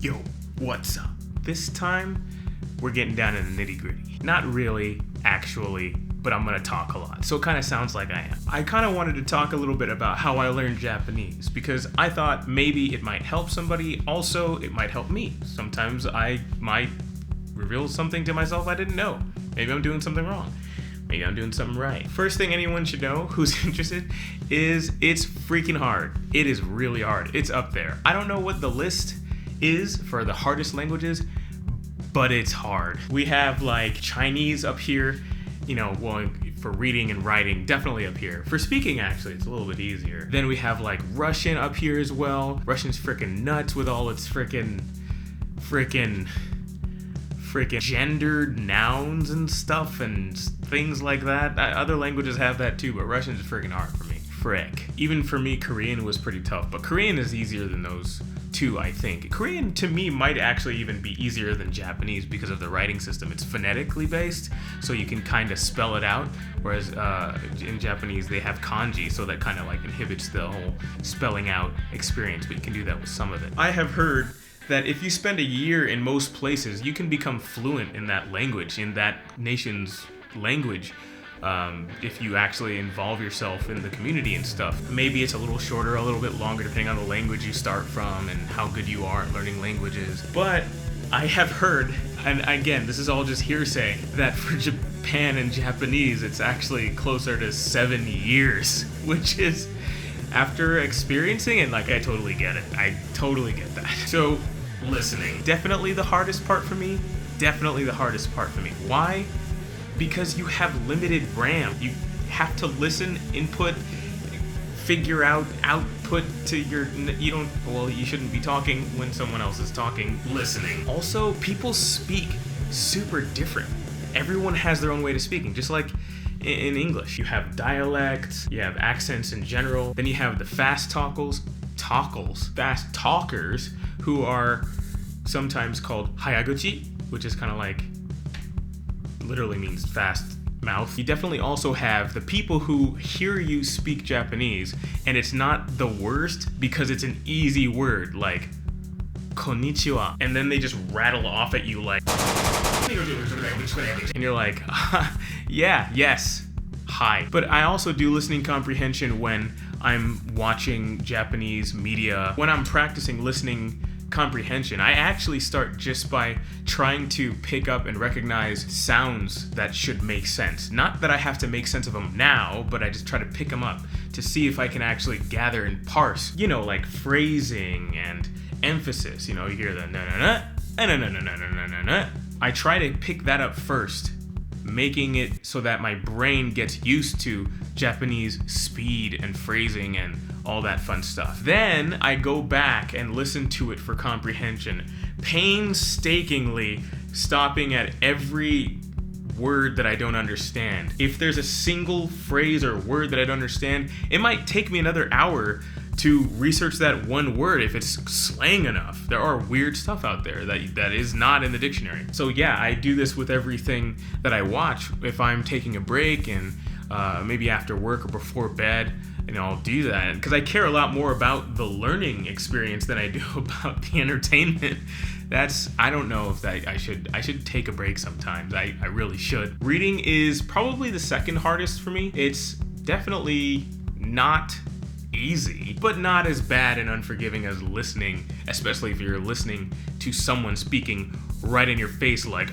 Yo, what's up? This time, we're getting down to the nitty-gritty. Not really, actually, but I'm gonna talk a lot, so it kind of sounds like I am. I kind of wanted to talk a little bit about how I learned Japanese, because I thought maybe it might help somebody, also it might help me. Sometimes I might reveal something to myself I didn't know. Maybe I'm doing something wrong. Maybe I'm doing something right. First thing anyone should know who's interested is it's freaking hard. It is really hard. It's up there. I don't know what the list is for the hardest languages, but it's hard. We have like Chinese up here, well, for reading and writing, definitely up here. For speaking, actually, it's a little bit easier. Then we have like Russian up here as well. Russian's freaking nuts with all its freaking gendered nouns and stuff and things like that. Other languages have that too, but Russian is freaking hard for me. Frick. Even for me, Korean was pretty tough, but Korean is easier than those two, I think. Korean, to me, might actually even be easier than Japanese because of the writing system. It's phonetically based, so you can kind of spell it out, whereas in Japanese, they have kanji, so that kind of like inhibits the whole spelling out experience, but you can do that with some of it. I have heard that if you spend a year in most places, you can become fluent in that language, in that nation's language, if you actually involve yourself in the community and stuff. Maybe it's a little shorter, a little bit longer, depending on the language you start from and how good you are at learning languages. But I have heard, and again, this is all just hearsay, that for Japan and Japanese, it's actually closer to 7 years, which is, after experiencing it, like, I totally get it. I totally get that. So, listening. Definitely the hardest part for me. Definitely the hardest part for me. Why? Because you have limited RAM. You have to listen, input, figure out, output to your... You shouldn't be talking when someone else is talking. Listening. Also, people speak super different. Everyone has their own way to speaking, just like in English. You have dialects, you have accents in general, then you have the fast fast talkers, who are sometimes called hayaguchi, which is kind of like, literally means fast mouth. You definitely also have the people who hear you speak Japanese, and it's not the worst because it's an easy word, like konnichiwa, and then they just rattle off at you like, and you're like, yeah, yes, hi. But I also do listening comprehension when I'm watching Japanese media. When I'm practicing listening comprehension, I actually start just by trying to pick up and recognize sounds that should make sense. Not that I have to make sense of them now, but I just try to pick them up to see if I can actually gather and parse, like phrasing and emphasis. You hear the na-na-na, na-na-na-na-na-na-na. I try to pick that up first, making it so that my brain gets used to Japanese speed and phrasing and all that fun stuff. Then I go back and listen to it for comprehension, painstakingly stopping at every word that I don't understand. If there's a single phrase or word that I don't understand, it might take me another hour to research that one word if it's slang enough. There are weird stuff out there that is not in the dictionary. So yeah, I do this with everything that I watch. If I'm taking a break and maybe after work or before bed, I'll do that because I care a lot more about the learning experience than I do about the entertainment. I don't know if I should take a break sometimes. I really should. Reading is probably the second hardest for me. It's definitely not easy, but not as bad and unforgiving as listening, especially if you're listening to someone speaking right in your face like.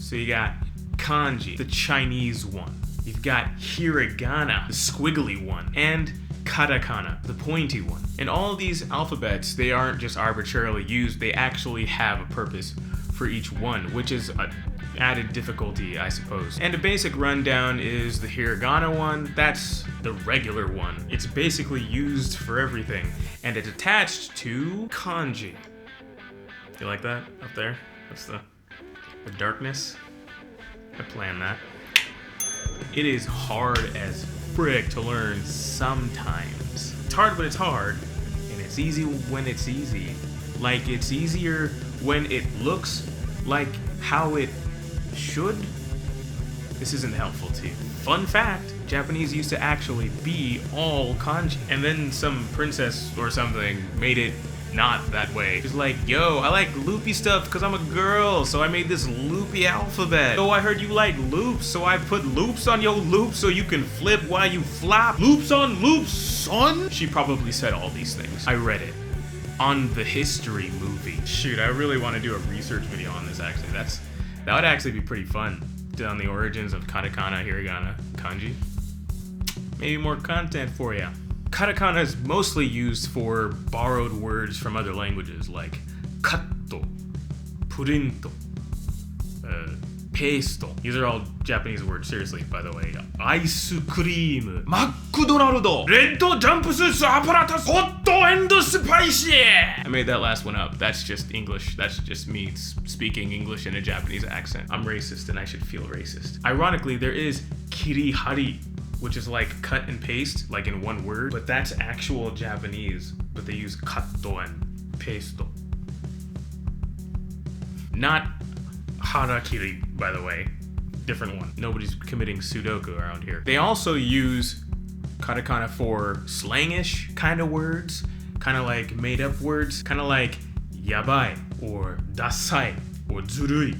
So you got kanji, the Chinese one. You've got hiragana, the squiggly one, and katakana, the pointy one. And all of these alphabets, they aren't just arbitrarily used, they actually have a purpose for each one, which is an added difficulty, I suppose. And a basic rundown is the hiragana one. That's the regular one. It's basically used for everything, and it's attached to kanji. You like that up there? That's the darkness. I planned that. It is hard as frick to learn sometimes. It's hard when it's hard, and it's easy when it's easy. Like, it's easier when it looks like how it should. This isn't helpful to you. Fun fact, Japanese used to actually be all kanji, and then some princess or something made it not that way. It's like, yo, I like loopy stuff because I'm a girl, so I made this loopy alphabet. Oh, I heard you like loops, so I put loops on your loops so you can flip while you flop. Loops on loops, son? She probably said all these things. I read it on the History movie. Shoot, I really want to do a research video on this actually. That would actually be pretty fun. On the origins of katakana, hiragana, kanji. Maybe more content for ya. Katakana is mostly used for borrowed words from other languages like katto, purinto, pesto. These are all Japanese words, seriously, by the way. Ice cream, McDonald's, red jumpsuits apparatus, hot and spicy. I made that last one up. That's just English. That's just me speaking English in a Japanese accent. I'm racist and I should feel racist. Ironically, there is kirihari, which is like cut and paste, like in one word, but that's actual Japanese, but they use katto and pesto. Not harakiri, by the way. Different one. Nobody's committing Sudoku around here. They also use katakana for slangish kind of words, kind of like made up words, kind of like yabai or dasai or zurui.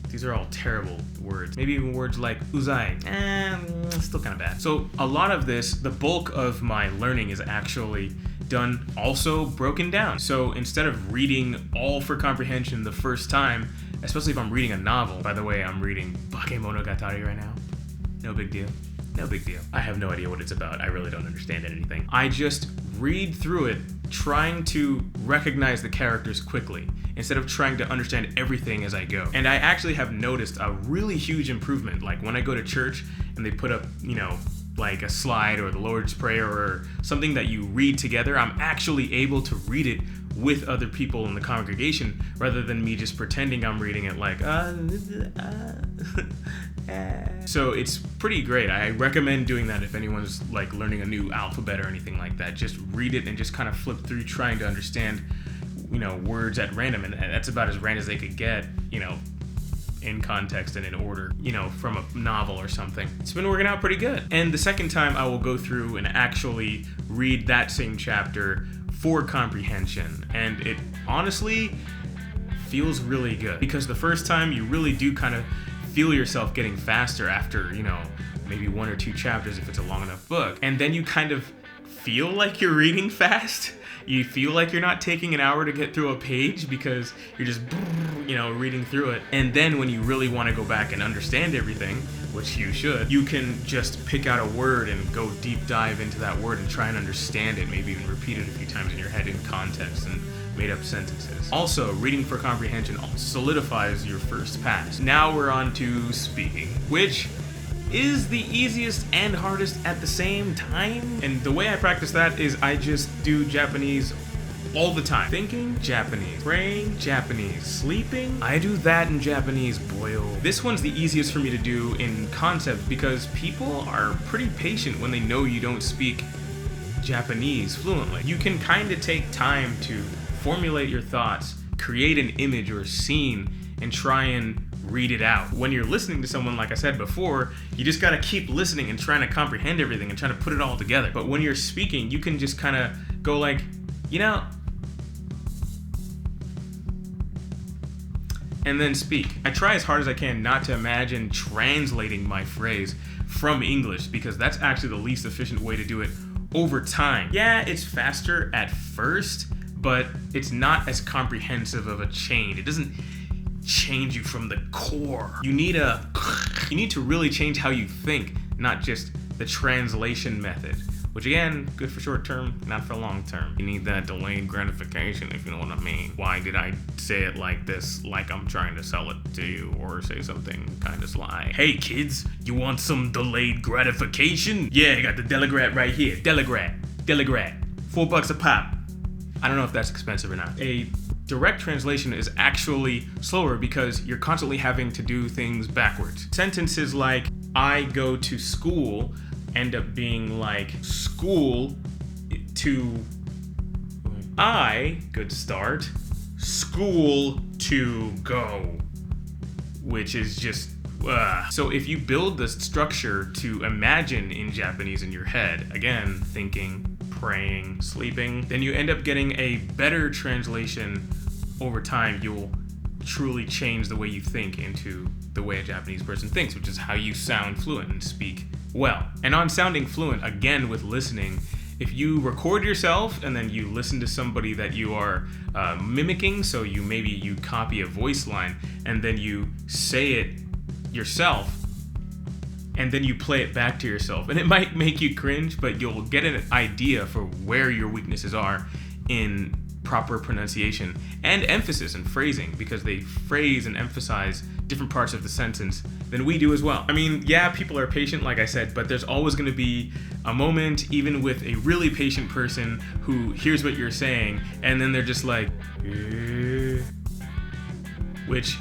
These are all terrible words. Maybe even words like uzai. Still kind of bad. So a lot of this, the bulk of my learning is actually done also broken down. So instead of reading all for comprehension the first time, especially if I'm reading a novel, by the way, I'm reading Bakemonogatari right now. No big deal. No big deal. I have no idea what it's about. I really don't understand anything. I just read through it, trying to recognize the characters quickly, instead of trying to understand everything as I go. And I actually have noticed a really huge improvement. Like when I go to church and they put up, like a slide or the Lord's Prayer or something that you read together, I'm actually able to read it with other people in the congregation rather than me just pretending I'm reading it like So it's pretty great. I recommend doing that if anyone's like learning a new alphabet or anything like that. Just read it and just kind of flip through trying to understand, words at random, and that's about as random as they could get, in context and in order, from a novel or something. It's been working out pretty good. And the second time I will go through and actually read that same chapter for comprehension. And it honestly feels really good because the first time you really do kind of feel yourself getting faster after, maybe one or two chapters if it's a long enough book. And then you kind of feel like you're reading fast. You feel like you're not taking an hour to get through a page because you're just, reading through it. And then when you really want to go back and understand everything, which you should, you can just pick out a word and go deep dive into that word and try and understand it, maybe even repeat it a few times in your head in context and made up sentences. Also, reading for comprehension solidifies your first pass. Now we're on to speaking, which is the easiest and hardest at the same time. And the way I practice that is I just do Japanese all the time. Thinking, Japanese. Praying, Japanese. Sleeping, I do that in Japanese, boyo. This one's the easiest for me to do in concept because people are pretty patient when they know you don't speak Japanese fluently. You can kind of take time to formulate your thoughts, create an image or scene, and try and read it out. When you're listening to someone, like I said before, you just gotta keep listening and trying to comprehend everything and trying to put it all together. But when you're speaking, you can just kind of go like, and then speak. I try as hard as I can not to imagine translating my phrase from English because that's actually the least efficient way to do it over time. Yeah, it's faster at first, but it's not as comprehensive of a change. It doesn't change you from the core. You need to really change how you think, not just the translation method, which again, good for short term, not for long term. You need that delayed gratification, if you know what I mean. Why did I say it like this, like I'm trying to sell it to you, or say something kind of sly? Hey kids, you want some delayed gratification? Yeah, I got the Delegrat right here. Delegrat, $4 a pop. I don't know if that's expensive or not. A direct translation is actually slower because you're constantly having to do things backwards. Sentences like, I go to school, end up being like, school to I, good start, school to go, which is just, So if you build the structure to imagine in Japanese in your head, again, thinking, praying, sleeping, then you end up getting a better translation over time. You'll truly change the way you think into the way a Japanese person thinks, which is how you sound fluent and speak well. And on sounding fluent, again with listening, if you record yourself and then you listen to somebody that you are mimicking, so you copy a voice line and then you say it yourself, and then you play it back to yourself, and it might make you cringe, but you'll get an idea for where your weaknesses are in proper pronunciation and emphasis and phrasing, because they phrase and emphasize different parts of the sentence than we do as well. I mean, yeah, people are patient, like I said, but there's always going to be a moment, even with a really patient person who hears what you're saying, and then they're just like, which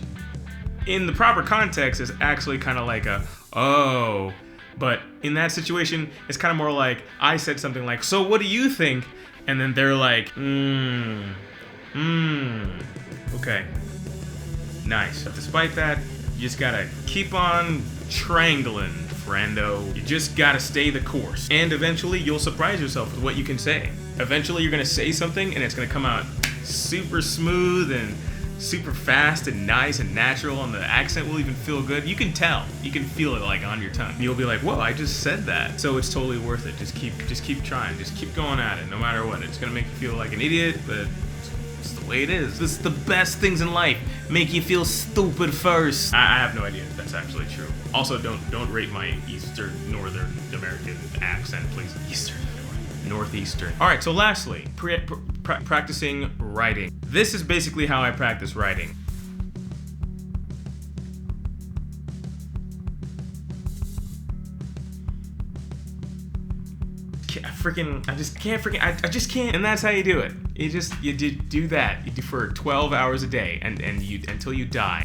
in the proper context is actually kind of like a, oh. But in that situation, it's kind of more like I said something like, so what do you think? And then they're like, okay, nice. But despite that, you just gotta keep on triangling, friendo. You just gotta stay the course. And eventually you'll surprise yourself with what you can say. Eventually you're gonna say something and it's gonna come out super smooth and super fast and nice and natural, and the accent will even feel good. You can tell. You can feel it like on your tongue. You'll be like, whoa, I just said that. So it's totally worth it. Just keep trying. Just keep going at it, no matter what. It's gonna make you feel like an idiot, but it's the way it is. This is the best things in life. Make you feel stupid first. I have no idea if that's actually true. Also, don't rate my Eastern Northern American accent, please. Northeastern. All right, so lastly, practicing writing. This is basically how I practice writing. I just can't. And that's how you do it. You do that. You do for 12 hours a day and you until you die.